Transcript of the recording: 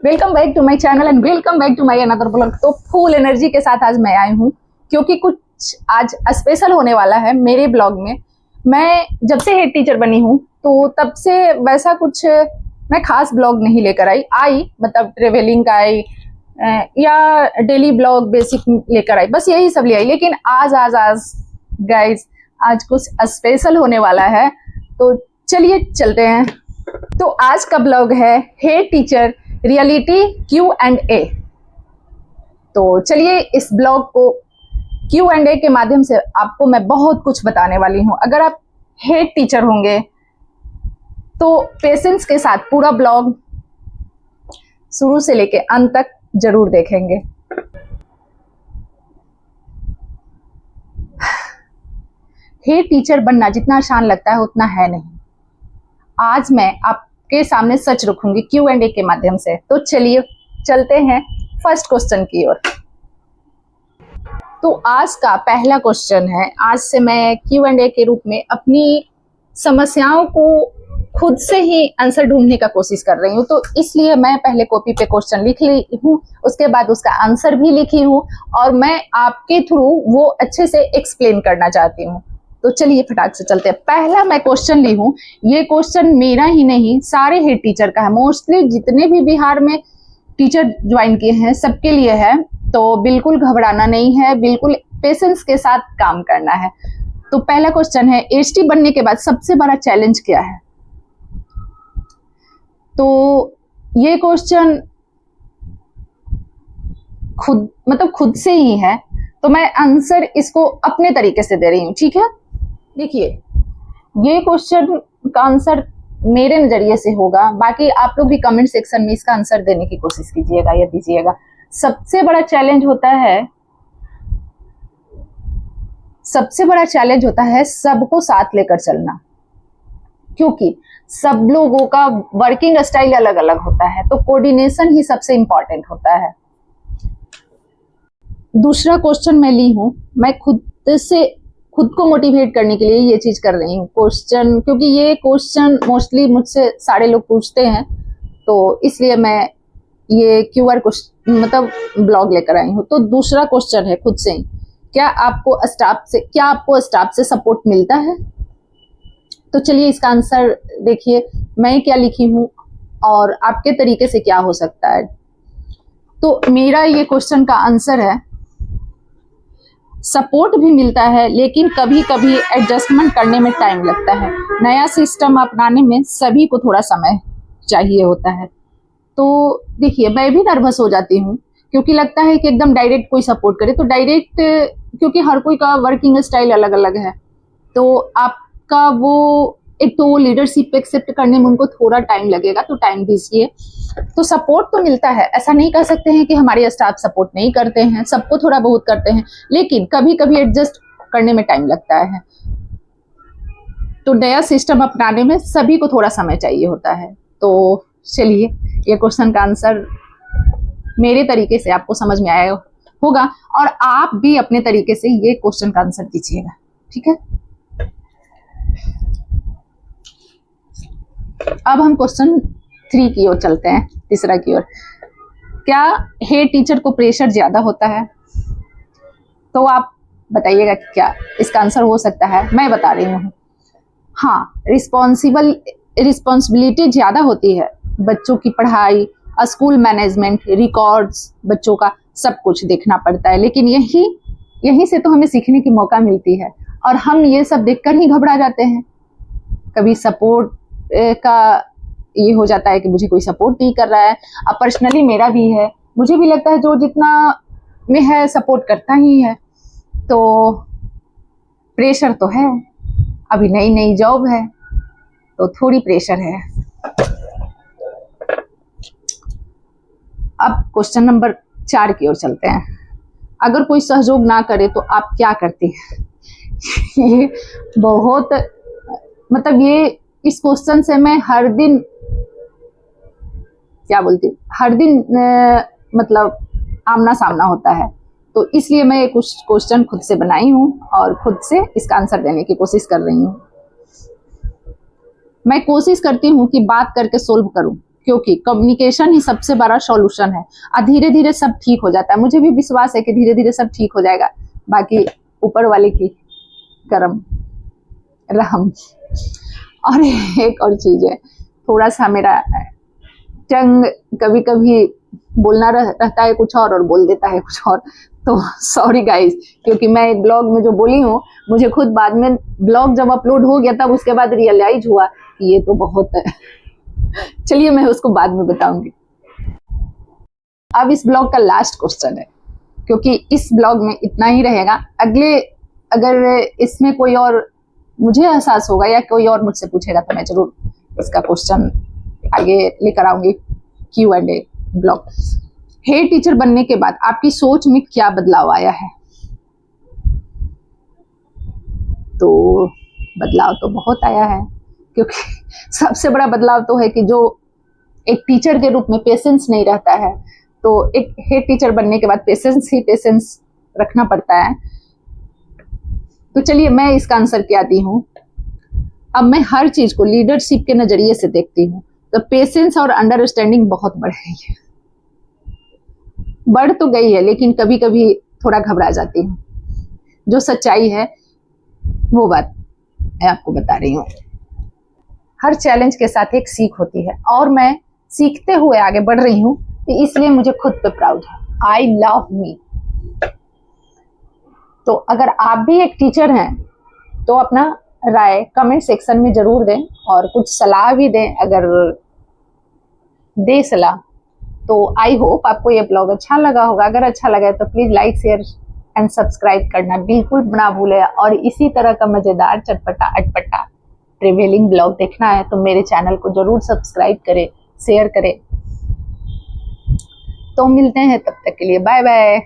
Welcome back to my channel and welcome back to my another blog. तो full energy के साथ आज मैं आई हूँ क्योंकि कुछ आज स्पेशल होने वाला है मेरे ब्लॉग में। मैं जब से हेड टीचर बनी हूँ तो तब से वैसा कुछ मैं खास ब्लॉग नहीं लेकर आई मतलब ट्रेवलिंग का आई या डेली ब्लॉग बेसिक लेकर आई, बस यही सब ले आई। लेकिन आज आज आज गाइज आज कुछ स्पेशल होने वाला है, तो चलिए चलते हैं। तो आज का ब्लॉग है हेड टीचर रियलिटी Q&A। तो चलिए इस ब्लॉग को Q&A के माध्यम से आपको मैं बहुत कुछ बताने वाली हूँ। अगर आप हेड टीचर होंगे तो पेशेंस के साथ पूरा ब्लॉग शुरू से लेके अंत तक जरूर देखेंगे। हेड टीचर बनना जितना आसान लगता है उतना है नहीं। आज मैं आपके सामने सच रखूंगी Q&A के माध्यम से। तो चलिए चलते हैं फर्स्ट क्वेश्चन की ओर। तो आज का पहला क्वेश्चन है, आज से मैं Q&A के रूप में अपनी समस्याओं को खुद से ही आंसर ढूंढने का कोशिश कर रही हूँ। तो इसलिए मैं पहले कॉपी पे क्वेश्चन लिख ली हूँ, उसके बाद उसका आंसर भी लिखी हूँ और मैं आपके थ्रू वो अच्छे से एक्सप्लेन करना चाहती हूँ। तो चलिए फटाक से चलते हैं। पहला मैं क्वेश्चन ली हूँ, ये क्वेश्चन मेरा ही नहीं सारे हेड टीचर का है, मोस्टली जितने भी बिहार में टीचर ज्वाइन किए हैं सबके लिए है। तो बिल्कुल घबराना नहीं है, बिल्कुल पेशेंस के साथ काम करना है। तो पहला क्वेश्चन है, एसटी बनने के बाद सबसे बड़ा चैलेंज क्या है? तो ये क्वेश्चन खुद से ही है, तो मैं आंसर इसको अपने तरीके से दे रही हूँ, ठीक है। देखिए ये क्वेश्चन का आंसर मेरे नजरिए से होगा, बाकी आप लोग भी कमेंट सेक्शन में इसका आंसर देने की कोशिश कीजिएगा या दीजिएगा। सबसे बड़ा चैलेंज होता है सबको साथ लेकर चलना, क्योंकि सब लोगों का वर्किंग स्टाइल अलग अलग होता है, तो कोऑर्डिनेशन ही सबसे इंपॉर्टेंट होता है। दूसरा क्वेश्चन मैं ली हूं, मैं खुद को मोटिवेट करने के लिए ये चीज कर रही हूँ क्वेश्चन, क्योंकि ये क्वेश्चन मोस्टली मुझसे सारे लोग पूछते हैं, तो इसलिए मैं ये QR मतलब ब्लॉग लेकर आई हूँ। तो दूसरा क्वेश्चन है खुद से ही, क्या आपको स्टाफ से सपोर्ट मिलता है? तो चलिए इसका आंसर देखिए मैं क्या लिखी हूँ और आपके तरीके से क्या हो सकता है। तो मेरा ये क्वेश्चन का आंसर है, सपोर्ट भी मिलता है लेकिन कभी कभी एडजस्टमेंट करने में टाइम लगता है। नया सिस्टम अपनाने में सभी को थोड़ा समय चाहिए होता है। तो देखिए मैं भी नर्वस हो जाती हूँ, क्योंकि लगता है कि एकदम डायरेक्ट कोई सपोर्ट करे, तो डायरेक्ट क्योंकि हर कोई का वर्किंग स्टाइल अलग अलग है, तो आपका वो एक तो लीडरशिप एक्सेप्ट करने में उनको थोड़ा टाइम लगेगा, तो टाइम दीजिए। तो सपोर्ट तो मिलता है, ऐसा नहीं कह सकते हैं कि हमारे स्टाफ सपोर्ट नहीं करते हैं, सबको थोड़ा बहुत करते हैं, लेकिन कभी कभी एडजस्ट करने में टाइम लगता है। तो नया सिस्टम अपनाने में सभी को थोड़ा समय चाहिए होता है। तो चलिए ये क्वेश्चन का आंसर मेरे तरीके से आपको समझ में आया होगा और आप भी अपने तरीके से ये क्वेश्चन का आंसर दीजिएगा, ठीक है। अब हम क्वेश्चन 3 की ओर चलते हैं, तीसरा की ओर। क्या हेड टीचर को प्रेशर ज्यादा होता है? तो आप बताइएगा कि क्या इसका आंसर हो सकता है। मैं बता रही हूँ, हाँ, रिस्पॉन्सिबिलिटी ज्यादा होती है। बच्चों की पढ़ाई, स्कूल मैनेजमेंट, रिकॉर्ड्स, बच्चों का सब कुछ देखना पड़ता है, लेकिन यही से तो हमें सीखने की मौका मिलती है और हम ये सब देखकर ही घबरा जाते हैं। कभी सपोर्ट का ये हो जाता है कि मुझे कोई सपोर्ट नहीं कर रहा है। अब पर्सनली मेरा भी है, मुझे भी लगता है जो जितना में है सपोर्ट करता ही है। तो प्रेशर तो है, अभी नई नई जॉब है तो थोड़ी प्रेशर है। अब क्वेश्चन नंबर 4 की ओर चलते हैं। अगर कोई सहयोग ना करे तो आप क्या करती हैं? ये बहुत मतलब ये इस क्वेश्चन से मैं हर दिन मतलब आमना सामना होता है, तो इसलिए मैं कुछ क्वेश्चन खुद से बनाई हूँ और खुद से इसका आंसर देने की कोशिश कर रही हूँ। मैं कोशिश करती हूँ कि बात करके सोल्व करूँ, क्योंकि कम्युनिकेशन ही सबसे बड़ा सॉल्यूशन है। और धीरे धीरे सब ठीक हो जाता है। मुझे भी विश्वास है कि धीरे धीरे सब ठीक हो जाएगा, बाकी ऊपर वाले की करम रहम। और एक और चीज है, थोड़ा सा मेरा टंग कभी कभी बोलना रहता है कुछ और बोल देता है कुछ और, तो सॉरी गाइस, क्योंकि मैं एक ब्लॉग में जो बोली हूँ, मुझे खुद बाद में ब्लॉग जब अपलोड हो गया तब उसके बाद रियलाइज हुआ कि ये तो बहुत है। चलिए मैं उसको बाद में बताऊंगी। अब इस ब्लॉग का लास्ट क्वेश्चन है, क्योंकि इस ब्लॉग में इतना ही रहेगा। अगले अगर इसमें कोई और मुझे एहसास होगा या कोई और मुझसे पूछेगा तो मैं जरूर इसका क्वेश्चन आगे लेकर आऊंगी Q&A ब्लॉग। हेड टीचर बनने के बाद आपकी सोच में क्या बदलाव आया है? तो बदलाव तो बहुत आया है, क्योंकि सबसे बड़ा बदलाव तो है कि जो एक टीचर के रूप में पेशेंस नहीं रहता है, तो एक हेड टीचर बनने के बाद पेशेंस ही पेशेंस रखना पड़ता है। तो चलिए मैं इसका आंसर क्या दी हूँ। अब मैं हर चीज को लीडरशिप के नजरिए से देखती हूँ, तो पेशेंस और अंडरस्टैंडिंग बहुत बढ़ गई है। बढ़ तो गई है, लेकिन कभी कभी थोड़ा घबरा जाती हूँ। जो सच्चाई है वो बात मैं आपको बता रही हूँ। हर चैलेंज के साथ एक सीख होती है, और मैं सीखते हुए आगे बढ़ रही हूँ, तो इसलिए मुझे खुद पे प्राउड है। I love me. तो अगर आप भी एक टीचर हैं तो अपना राय कमेंट सेक्शन में जरूर दें, और कुछ सलाह भी दें अगर दे सलाह। तो आई होप आपको ये ब्लॉग अच्छा लगा होगा। अगर अच्छा लगा तो please like share and subscribe करना बिल्कुल ना भूलें। और इसी तरह का मजेदार चटपटा अटपटा ट्रेवलिंग ब्लॉग देखना है तो मेरे चैनल को जरूर सब्सक्राइब करें, शेयर करें। तो मिलते हैं, तब तक के लिए बाय बाय।